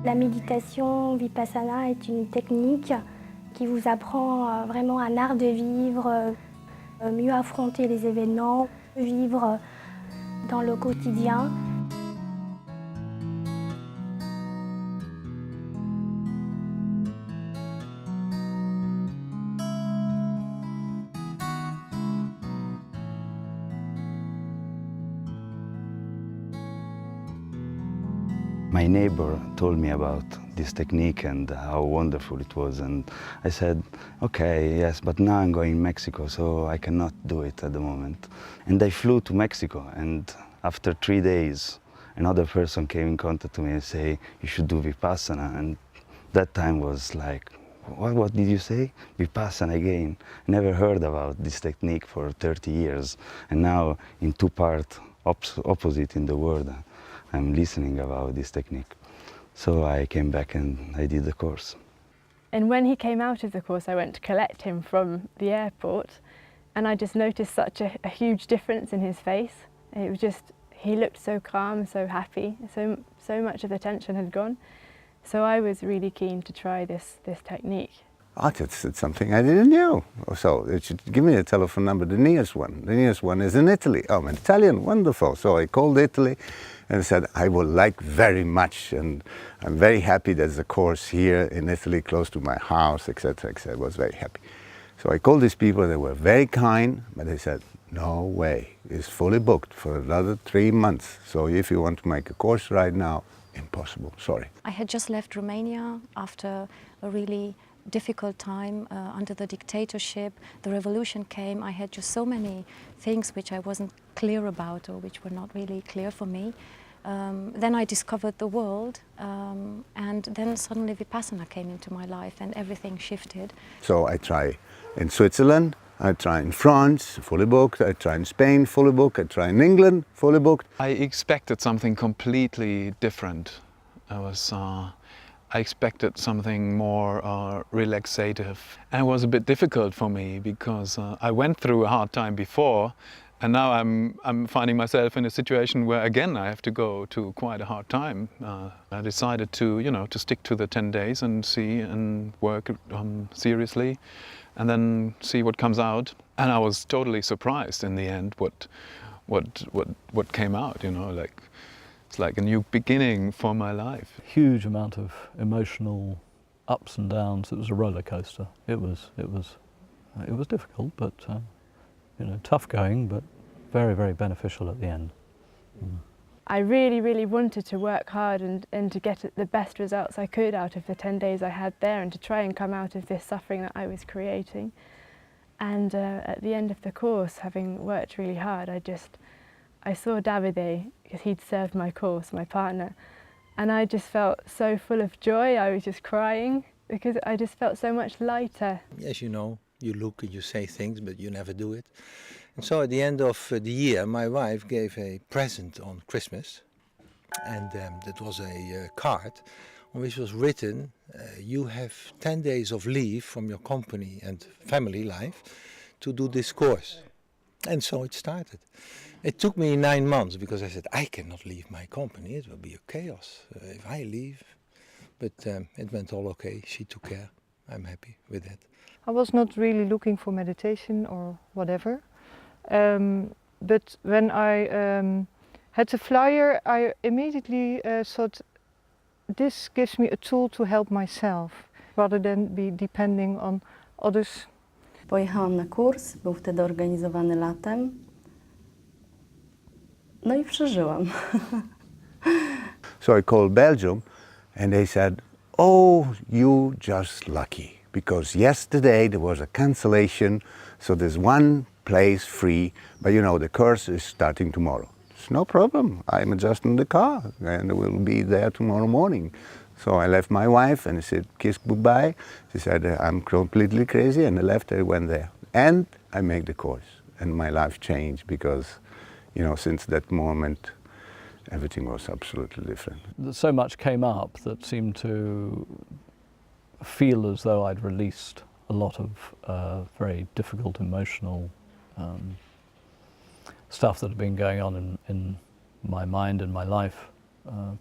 La méditation Vipassana est une technique qui vous apprend vraiment un art de vivre, mieux affronter les événements, vivre dans le quotidien. My neighbor told me about this technique and how wonderful it was, and I said, okay, yes, but now I'm going to Mexico, so I cannot do it at the moment. And I flew to Mexico, and after 3 days, another person came in contact with me and say, you should do Vipassana, and that time was like, what did you say? Vipassana again. Never heard about this technique for 30 years, and now in two parts opposite in the world, I'm listening about this technique. So I came back and I did the course. And when he came out of the course, I went to collect him from the airport, and I just noticed such a huge difference in his face. It was just, he looked so calm, so happy, so much of the tension had gone. So I was really keen to try this technique. Oh, that's something I didn't know. So it should give me a telephone number, the nearest one. The nearest one is in Italy. Oh, I'm Italian, wonderful. So I called Italy and said, I would like very much, and I'm very happy there's a course here in Italy close to my house, etc., etc. I was very happy. So I called these people, they were very kind, but they said, no way, it's fully booked for another 3 months. So if you want to make a course right now, impossible, sorry. I had just left Romania after a really difficult time under the dictatorship. The revolution came. I had just so many things which I wasn't clear about, or which were not really clear for me. Then I discovered the world, and then suddenly Vipassana came into my life and everything shifted. So I try in Switzerland, I try in France, fully booked, I try in Spain, fully booked, I try in England, fully booked. I expected something completely different. I expected something more relaxative, and it was a bit difficult for me because I went through a hard time before, and now I'm finding myself in a situation where again I have to go to quite a hard time. I decided to stick to the 10 days and see and work seriously, and then see what comes out. And I was totally surprised in the end what came out. It's like a new beginning for my life. Huge amount of emotional ups and downs. It was a roller coaster. It was difficult, but tough going, but very, very beneficial at the end. Mm. I really, really wanted to work hard and to get the best results I could out of the 10 days I had there, and to try and come out of this suffering that I was creating. And at the end of the course, having worked really hard, I saw Davide, because he'd served my course, my partner, and I just felt so full of joy. I was just crying because I just felt so much lighter. As you know, you look and you say things, but you never do it. And so at the end of the year, my wife gave a present on Christmas, and that was a card on which was written, you have 10 days of leave from your company and family life to do this course. And so it started. It took me 9 months because I said, I cannot leave my company. It will be a chaos if I leave. But it went all okay. She took care. I'm happy with that. I was not really looking for meditation or whatever. But when I had the flyer, I immediately thought, this gives me a tool to help myself, rather than be depending on others. Pojechałam na kurs, był wtedy organizowany latem. No i przeżyłam. So I called Belgium and they said, oh, you just lucky, because yesterday there was a cancellation, so there's one place free, but the course is starting tomorrow. It's no problem, I'm adjusting the car and we'll be there tomorrow morning. So I left my wife and I said, kiss goodbye. She said, I'm completely crazy, and I left, I went there. And I made the course, and my life changed because, since that moment, everything was absolutely different. So much came up that seemed to feel as though I'd released a lot of very difficult emotional stuff that had been going on in my mind and my life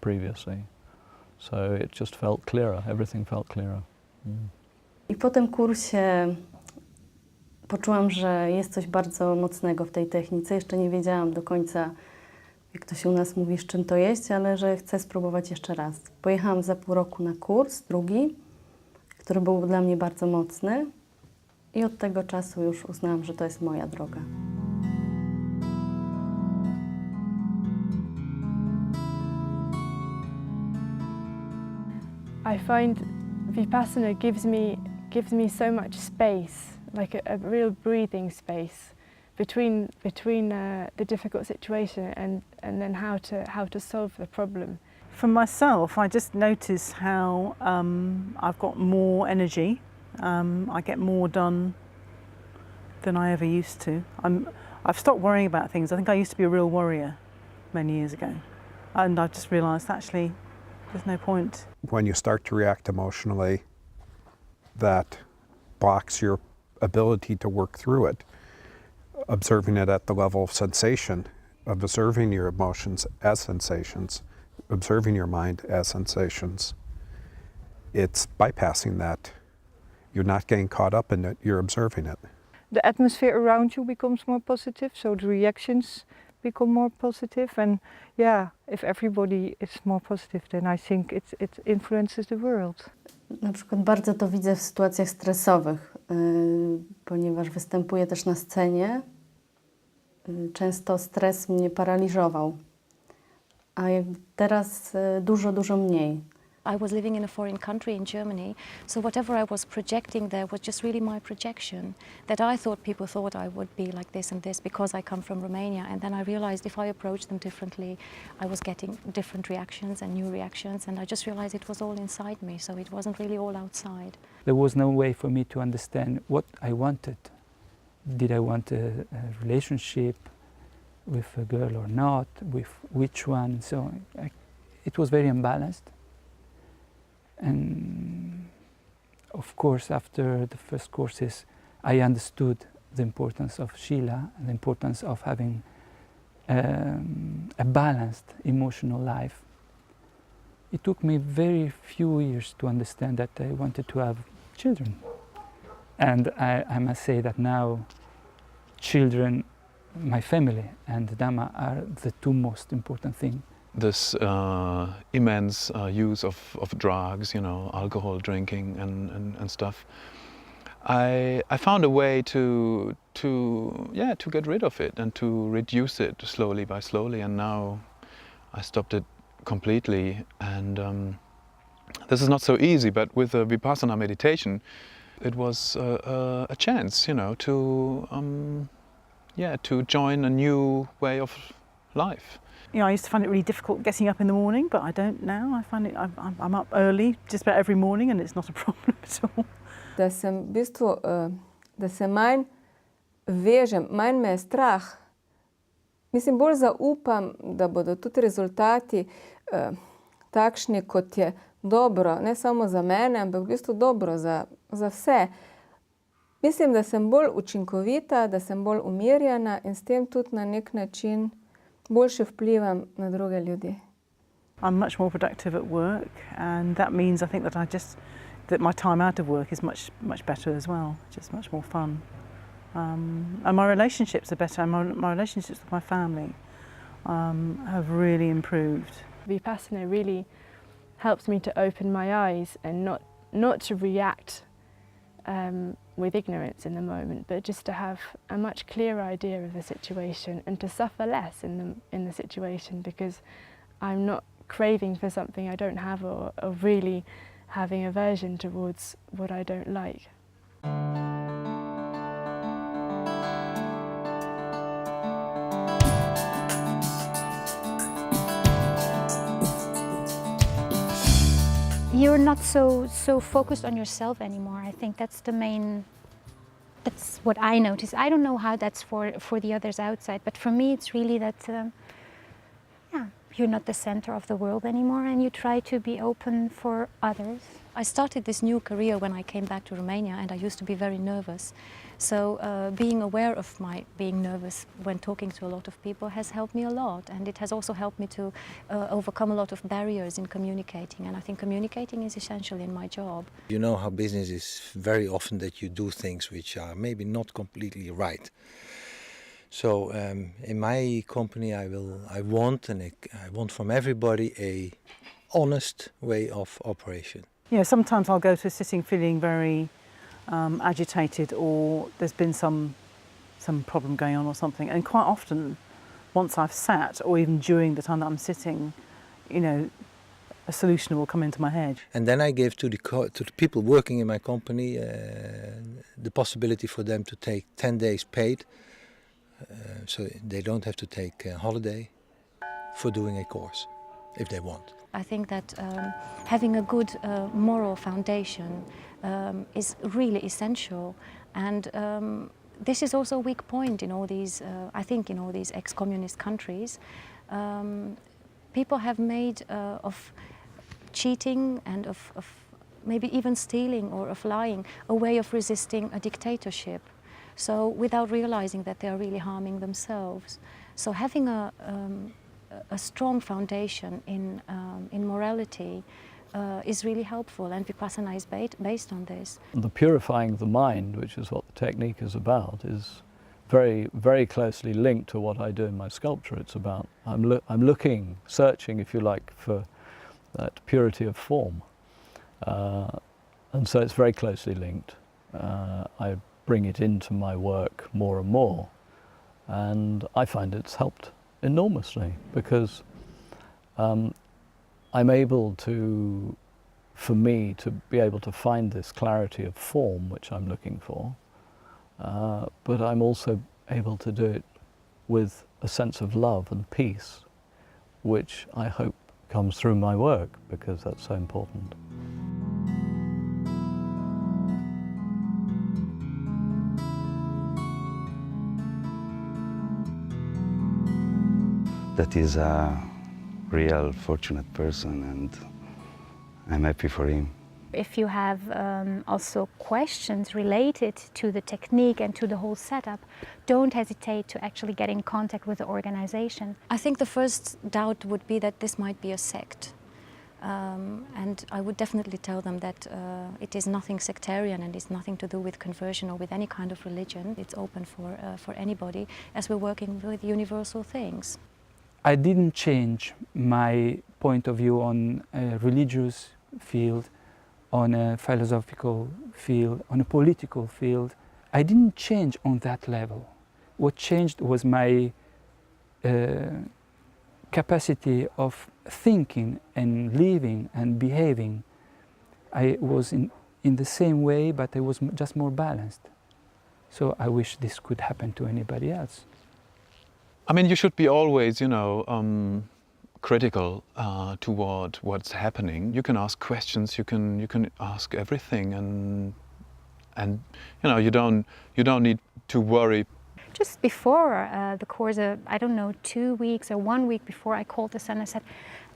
previously. So it just felt clearer, everything felt clearer. I po tym kursie poczułam, że jest coś bardzo mocnego w tej technice. Jeszcze nie wiedziałam do końca, jak to się u nas mówi, z czym to jest, ale że chcę spróbować jeszcze raz. Pojechałam za pół roku na kurs, drugi, który był dla mnie bardzo mocny i od tego czasu już uznałam, że to jest moja droga. I find Vipassana gives me so much space, like a real breathing space between the difficult situation and then how to solve the problem. For myself, I just notice how I've got more energy. I get more done than I ever used to. I've stopped worrying about things. I think I used to be a real worrier many years ago, and I've just realised actually there's no point. When you start to react emotionally, that blocks your ability to work through it. Observing it at the level of sensation, observing your emotions as sensations, observing your mind as sensations, it's bypassing that. You're not getting caught up in it, you're observing it. The atmosphere around you becomes more positive, so the reactions become more positive. And yeah, if everybody is more positive, then I think it influences the world. Na przykład bardzo to widzę w sytuacjach stresowych, ponieważ występuję też na scenie. Często stres mnie paraliżował, a teraz dużo mniej. I was living in a foreign country in Germany, so whatever I was projecting there was just really my projection, that I thought people thought I would be like this and this because I come from Romania, and then I realized if I approached them differently, I was getting different reactions and new reactions, and I just realized it was all inside me, so it wasn't really all outside. There was no way for me to understand what I wanted. Did I want a relationship with a girl or not, with which one? So it was very unbalanced. And of course, after the first courses, I understood the importance of Shila and the importance of having a balanced emotional life. It took me very few years to understand that I wanted to have children. And I must say that now children, my family and Dhamma are the two most important things. This immense use of drugs, you know, alcohol drinking and stuff. I found a way to get rid of it and to reduce it slowly by slowly, and now I stopped it completely. And this is not so easy, but with the Vipassana meditation, it was a chance, you know, to join a new way of life. You know, I used to find it really difficult getting up in the morning, but I don't now. I find it, I'm up early just about every morning, and it's not a problem at all. Da sem v bistvu, da se manj vežem, manj me je strah. Mislim, bolj zaupam, da bodo tudi rezultati takšni, kot je dobro, ne samo za mene, ampak v bistvu dobro za vse. Mislim, da sem bolj učinkovita, da sem bolj umirjena in s tem tudi na nek način boljše vplivam na druge ljudi. I'm much more productive at work, and that means I think that my time out of work is much better as well, just much more fun. And my relationships are better, and my relationships with my family have really improved. Vipassana really helps me to open my eyes and not to react with ignorance in the moment, but just to have a much clearer idea of the situation and to suffer less in the situation, because I'm not craving for something I don't have or really having aversion towards what I don't like. You're not so focused on yourself anymore. I think that's what I notice. I don't know how that's for the others outside, but for me it's really that, you're not the center of the world anymore, and you try to be open for others. I started this new career when I came back to Romania, and I used to be very nervous. So being aware of my being nervous when talking to a lot of people has helped me a lot, and it has also helped me to overcome a lot of barriers in communicating, and I think communicating is essential in my job. You know how business is very often that you do things which are maybe not completely right. So in my company I want from everybody a honest way of operation. Yeah, sometimes I'll go to a sitting feeling very agitated, or there's been some problem going on or something, and quite often once I've sat, or even during the time that I'm sitting, you know, a solution will come into my head. And then I give to the people working in my company the possibility for them to take 10 days paid, so they don't have to take a holiday for doing a course if they want. I think that having a good moral foundation is really essential, and this is also a weak point in all these, I think in all these ex-communist countries. People have made of cheating and of maybe even stealing or of lying a way of resisting a dictatorship, so without realizing that they are really harming themselves. So having a strong foundation in morality is really helpful, and Vipassana is based on this. The purifying of the mind, which is what the technique is about, is very, very closely linked to what I do in my sculpture. It's about, I'm looking, searching, if you like, for that purity of form. And so it's very closely linked. I bring it into my work more and more, and I find it's helped enormously, because I'm able to, for me, to be able to find this clarity of form which I'm looking for, but I'm also able to do it with a sense of love and peace, which I hope comes through my work, because that's so important. That is a real fortunate person, and I'm happy for him. If you have also questions related to the technique and to the whole setup, don't hesitate to actually get in contact with the organization. I think the first doubt would be that this might be a sect. And I would definitely tell them that it is nothing sectarian, and it's nothing to do with conversion or with any kind of religion. It's open for anybody, as we're working with universal things. I didn't change my point of view on a religious field, on a philosophical field, on a political field. I didn't change on that level. What changed was my capacity of thinking and living and behaving. I was in the same way, but I was just more balanced. So I wish this could happen to anybody else. I mean, you should be always, you know, critical toward what's happening. You can ask questions. You can ask everything, and you know, you don't need to worry. Just before the course, I don't know, 2 weeks or 1 week before, I called the son and said,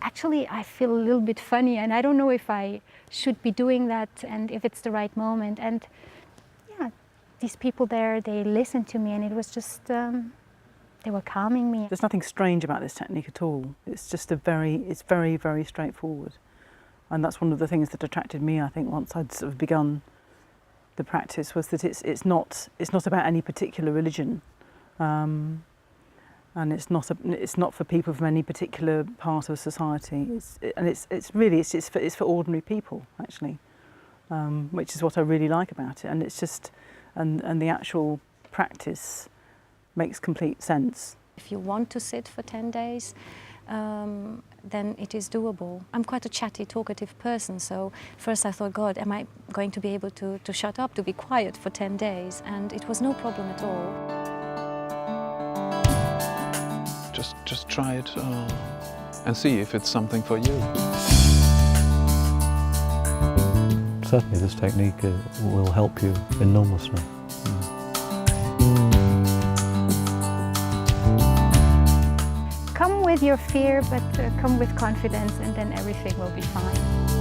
actually, I feel a little bit funny, and I don't know if I should be doing that and if it's the right moment. And yeah, these people there, they listened to me, and it was just. They were calming me. There's nothing strange about this technique at all. It's just it's very, very straightforward. And that's one of the things that attracted me, I think, once I'd sort of begun the practice, was that it's not about any particular religion. And it's not for people from any particular part of society. It's for ordinary people, actually, which is what I really like about it. And it's just, and the actual practice makes complete sense. If you want to sit for 10 days, then it is doable. I'm quite a chatty, talkative person, so first I thought, God, am I going to be able to shut up, to be quiet for 10 days? And it was no problem at all. Just try it and see if it's something for you. Certainly this technique will help you enormously. with your fear, but come with confidence, and then everything will be fine.